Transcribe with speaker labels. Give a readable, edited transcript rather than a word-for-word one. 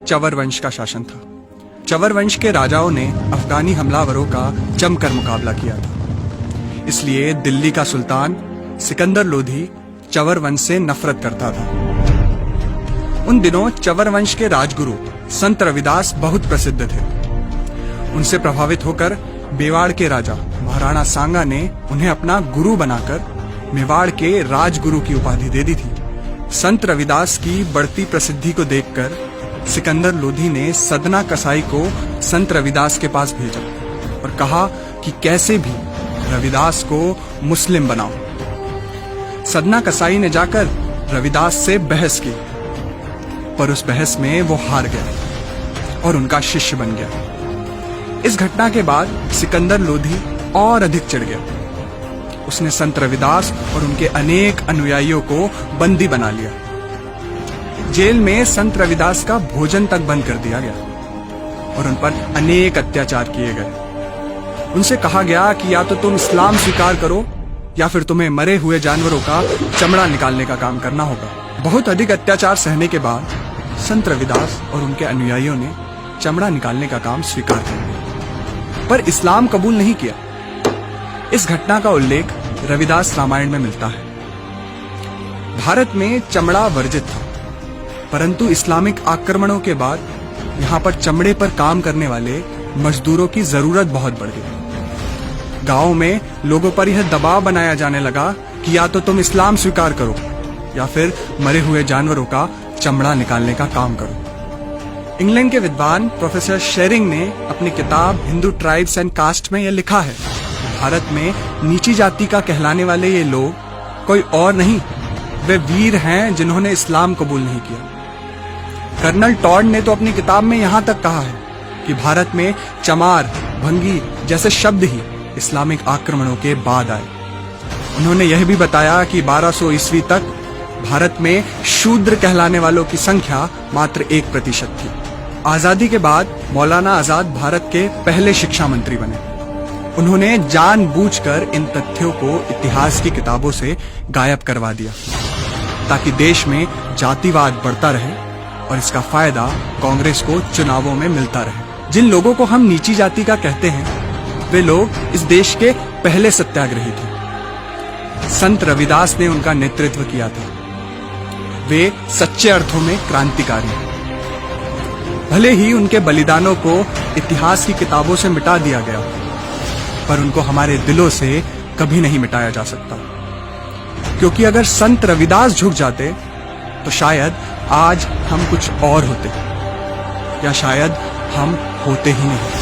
Speaker 1: चवर वंश का शासन था। चवर वंश के राजाओं ने अफगानी हमलावरों का जमकर मुकाबला किया था। इसलिए दिल्ली का सुल्तान सिकंदर लोधी चवर वंश से नफरत करता था। उन दिनों चवर वंश के राजगुरु संत रविदास बहुत प्रसिद्ध थे। उनसे प्रभावित होकर मेवाड़ के राजा महाराणा सांगा ने उन्हें अपना गुरु बनाकर मेवाड़ के राजगुरु की उपाधि दे दी थी। संत रविदास की बढ़ती प्रसिद्धि को देखकर सिकंदर लोधी ने सदना कसाई को संत रविदास के पास भेजा और कहा कि कैसे भी रविदास को मुस्लिम बनाओ। सदना कसाई ने जाकर रविदास से बहस की, पर उस बहस में वो हार गया और उनका शिष्य बन गया। इस घटना के बाद सिकंदर लोधी और अधिक चढ़ गया। उसने संत रविदास और उनके अनेक अनुयायियों को बंदी बना लिया। जेल में संत रविदास का भोजन तक बंद कर दिया गया और उन पर अनेक अत्याचार किए गए। उनसे कहा गया कि या तो तुम इस्लाम स्वीकार करो या फिर तुम्हें मरे हुए जानवरों का चमड़ा निकालने का काम करना होगा। बहुत अधिक अत्याचार सहने के बाद संत रविदास और उनके अनुयायियों ने चमड़ा निकालने का काम स्वीकार कर लिया, पर इस्लाम कबूल नहीं किया। इस घटना का उल्लेख रविदास रामायण में मिलता है। भारत में चमड़ा वर्जित था, परंतु इस्लामिक आक्रमणों के बाद यहाँ पर चमड़े पर काम करने वाले मजदूरों की जरूरत बहुत बढ़ गई। गांवों में लोगों पर यह दबाव बनाया जाने लगा कि या तो तुम इस्लाम स्वीकार करो या फिर मरे हुए जानवरों का चमड़ा निकालने का काम करो। इंग्लैंड के विद्वान प्रोफेसर शेरिंग ने अपनी किताब हिंदू ट्राइब्स एंड कास्ट में यह लिखा है, भारत में नीची जाति का कहलाने वाले ये लोग कोई और नहीं, वे वीर हैं जिन्होंने इस्लाम कबूल नहीं किया। कर्नल टॉड ने तो अपनी किताब में यहां तक कहा है कि भारत में चमार, भंगी जैसे शब्द ही इस्लामिक आक्रमणों के बाद आए। उन्होंने यह भी बताया कि 1200 ईस्वी तक भारत में शूद्र कहलाने वालों की संख्या मात्र 1% थी। आजादी के बाद मौलाना आजाद भारत के पहले शिक्षा मंत्री बने। उन्होंने जानबूझकर इन तथ्यों को इतिहास की किताबों से गायब करवा दिया ताकि देश में जातिवाद बढ़ता रहे और इसका फायदा कांग्रेस को चुनावों में मिलता रहे। जिन लोगों को हम नीची जाति का कहते हैं, वे लोग इस देश के पहले सत्याग्रही थे। संत रविदास ने उनका नेतृत्व किया था। वे सच्चे अर्थों में क्रांतिकारी हैं। भले ही उनके बलिदानों को इतिहास की किताबों से मिटा दिया गया, पर उनको हमारे दिलों से कभी नहीं मिटाया जा सकता, क्योंकि अगर संत रविदास झुक जाते तो शायद आज हम कुछ और होते, या शायद हम होते ही नहीं।